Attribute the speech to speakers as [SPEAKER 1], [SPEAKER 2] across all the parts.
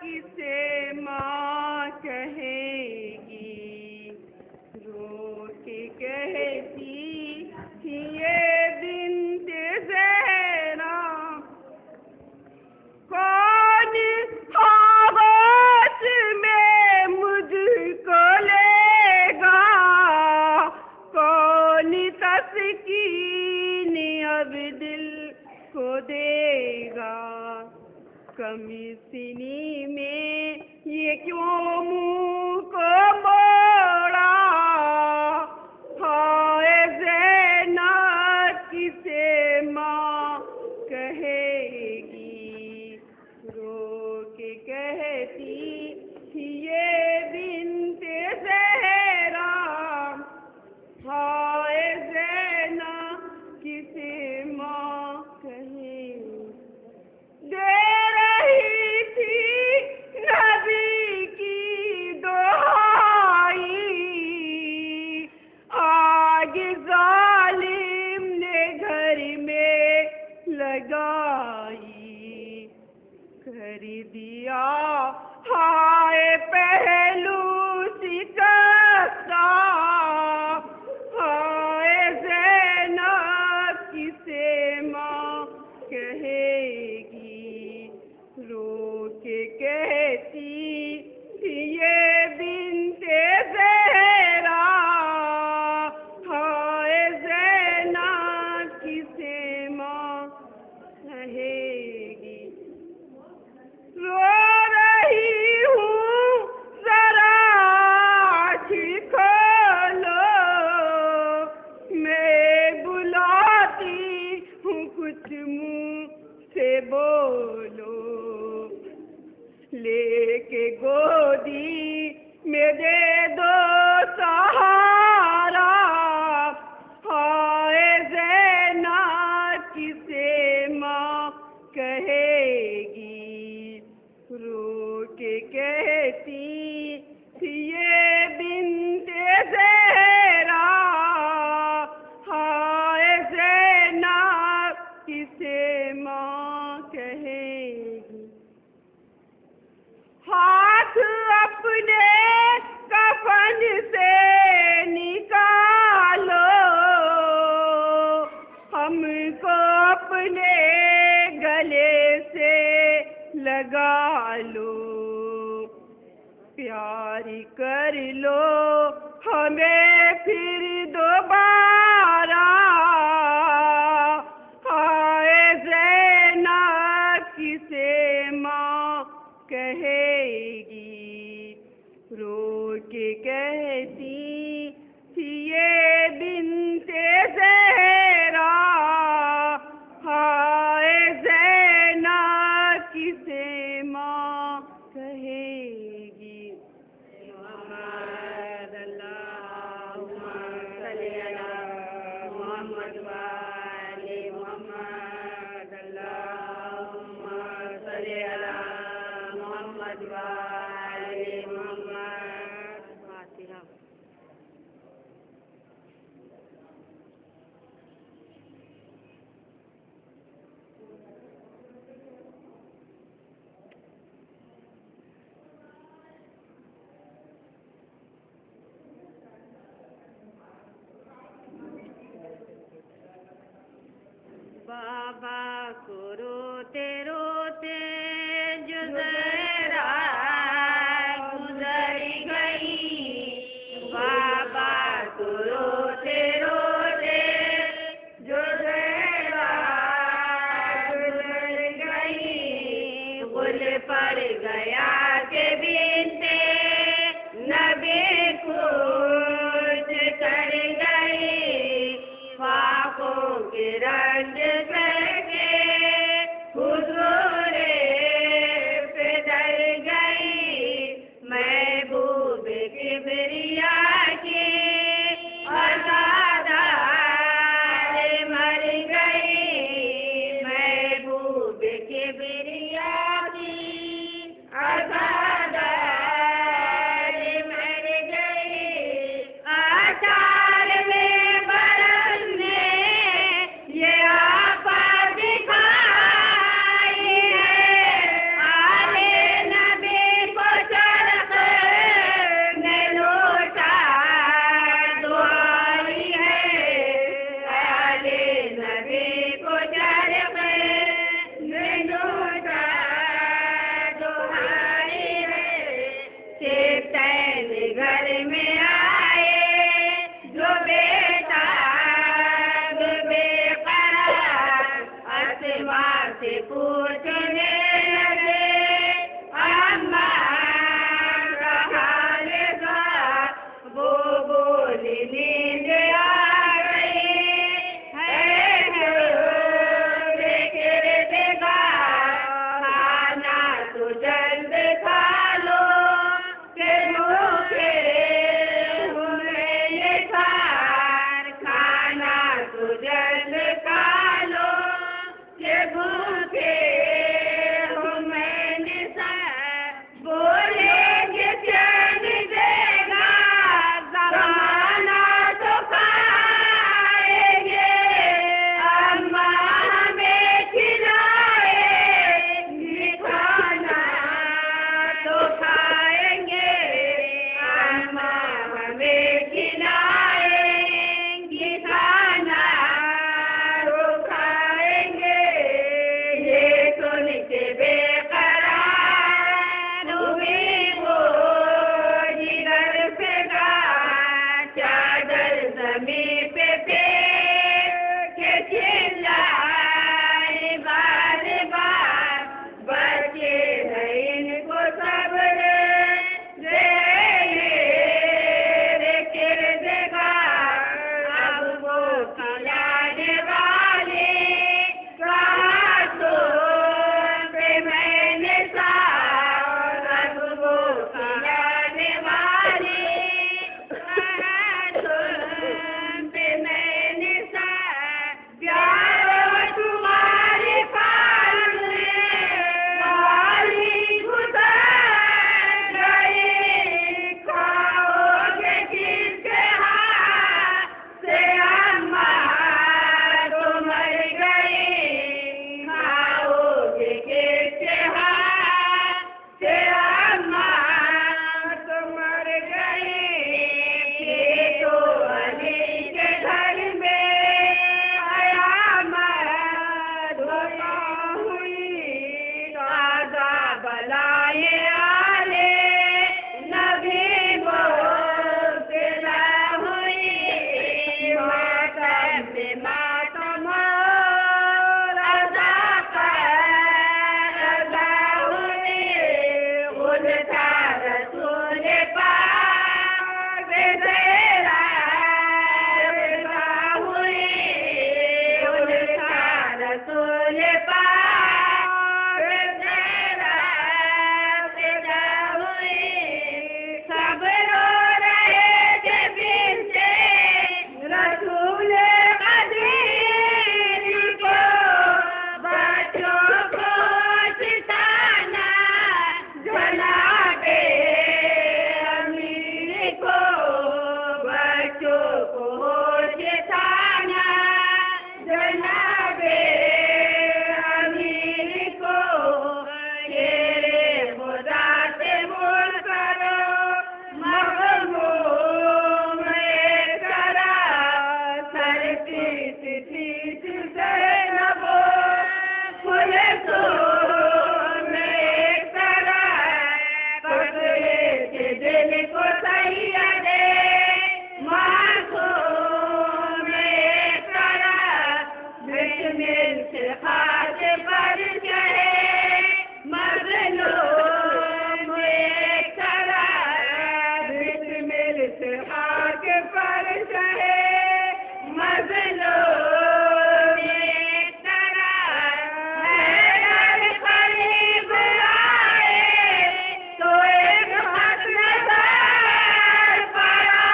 [SPEAKER 1] किसे माँ कहेगी, रो के कहती थी ये बिन्ते ज़हरा, कौन आवाज़ में मुझको लेगा, कौन तस्कीन अब दिल को देगा, कमीसिनी में ये क्यों मुँह को मोड़ा, हाय ज़ैनब किसे माँ कहेगी, रो के कहती थी ये बिन्ते ज़हरा, हाय ज़ैनब किसे माँ कहेगी। दे रही थी नबी की दुहाई, आग जालिम ने घर में लगाई, कर दिया हाय पहलू शिकस्ता, हाय ज़ैनब किसे माँ कहेगी, रो के कहती थी ये बिन्ते ज़हरा, हाय ज़ैनब किसे माँ कहेगी। रो रही हूँ ज़रा आँखें खोलो, मैं बुलाती हूँ कुछ मुँह से बोलो, लेके गोदी में दे दो सहारा, हाय ज़ैनब किसे माँ कहेगी, रो के कहती थी ये बिन्ते ज़हरा, हाय ज़ैनब किसे माँ कहेगी। हाथ अपने कफन से निकालो, हमको अपने गले से लगा लो, प्यार कर लो हमें फिर दोबारा, हाय ज़ैनब किसे माँ कहेगी, रो के कहती थी ये बिन्ते ज़हरा, हाय ज़ैनब किसे माँ कहेगी। मोहम्मद अल्लाहुम्मा सल्ली अला मोहम्मद व आले मोहम्मद, अल्लाहुम्मा सल्ली अला मोहम्मद व आले मोहम्मद। फातिहा। बाबा को रोते रोते जो ज़हरा गुज़र गई, बाबा को रोते रोते जो ज़हरा गुज़र गई, गुल पर गया के बिन्ते नबी कुछ कर गई, ख्वाबों के रंग करके तो जल्द खा लो के भूखे हो मैंने सार खाना तो जल्द खा लो के भूखे हो मैंने सार बोलेंगे चैन देगा जमाना तो खाएंगे अम्मा हमें खिलाएंगी खाना तो खाएंगे अम्मा हमें खिलाएंगी खाना तो खाएंगे ये सुन के बेकरार हुई वो जिगर से चादर ज़मीन पे फेंक के चिल्लाए बार बार बच्चे हैं इनको सब्र दे देगा अब वो खिलाने वाले कहा तो पे मैंने साथ अब वो खिलाने वाले कहा तो पे मैंने साथ प्यारो तुम्हारे पास वाली गुजर गई खाओगे किसके हाथ से अम्मा तो मर गई खाओगे किसके हाथ से अम्मा तो मर गई तो अली के घर में कयामत धोखा हुई दादा बलाए आले नबी बोला हुई मातम में मातम रजा हुई उनका रसूल पाक तेरा रजा हुई उनका रसूल पाक तेरा रजा हुई सब रो रहे थे बिनते रसूल कदीर को बच्चों को चिताना जनाबे अमीर को बच्चों को चिताना जनाबे अमीर को तेरे खुदा से बोल करो मग़मूम करा सर पीट पीट ज़ैनबो फुल तो मैं करा पकड़े के दिल को सैयदे मासूम करा बिस्मिल से खाक पर चढ़े मज़लूम करा बिस्मिल से खाक पर चढ़े मज़लूम करा हैदर करीब आए तो एक हाथ नज़र पड़ा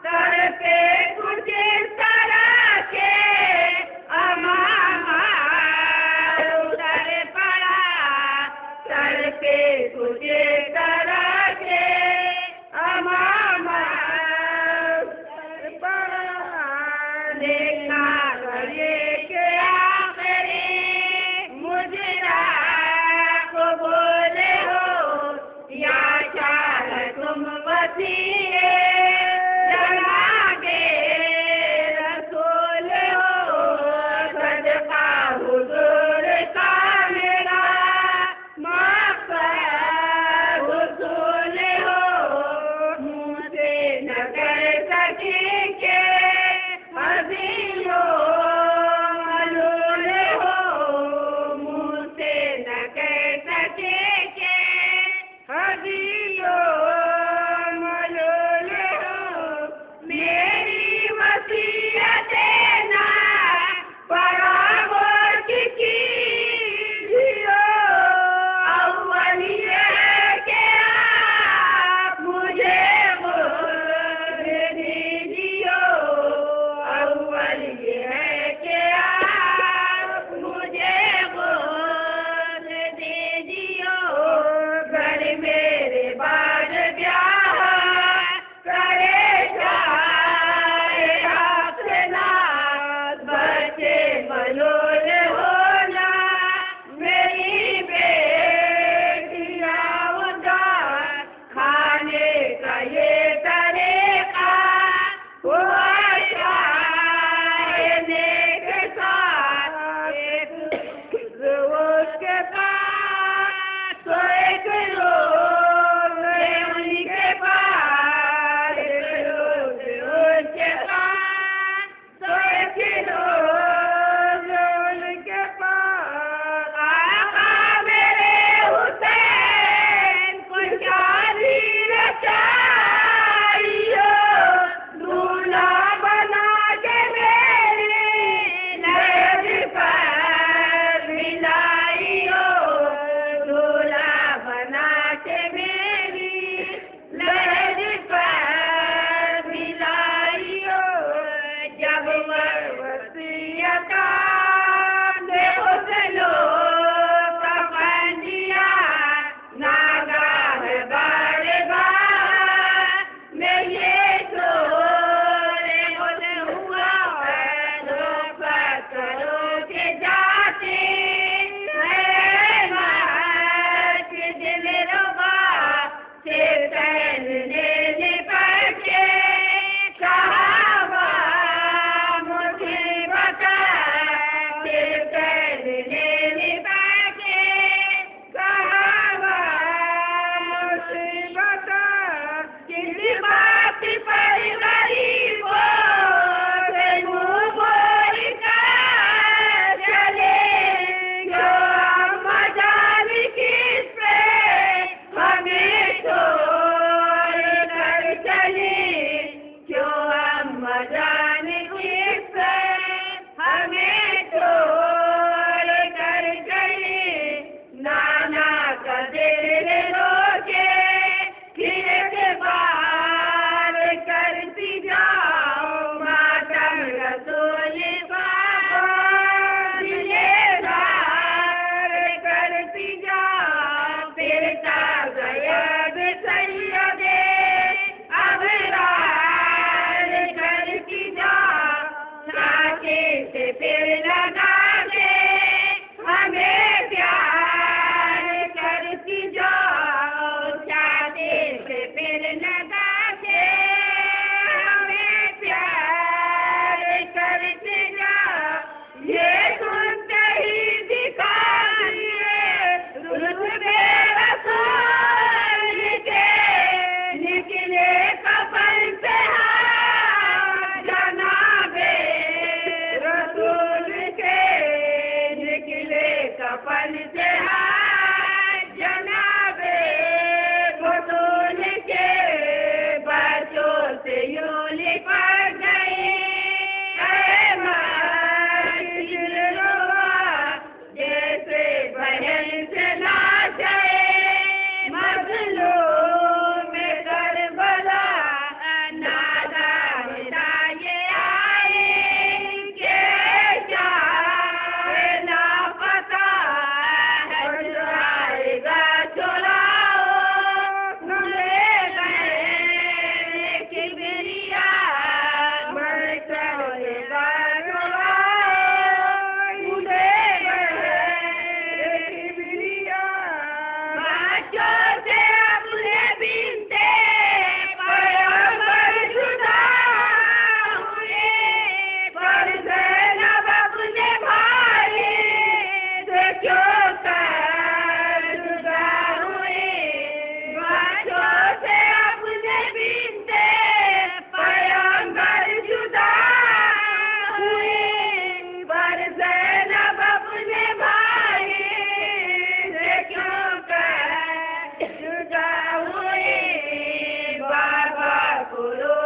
[SPEAKER 1] सर पे कुछ इस तरह के अमामा उतर पड़ा सर पे कुछ इस तरह के अमामा उतर पड़ा देखा गले के आखिरी मुजरा को बोले हो या चार तुम वसीले जनागे रसूल हो सदका हुजूर का मेरा मक़सद गुरु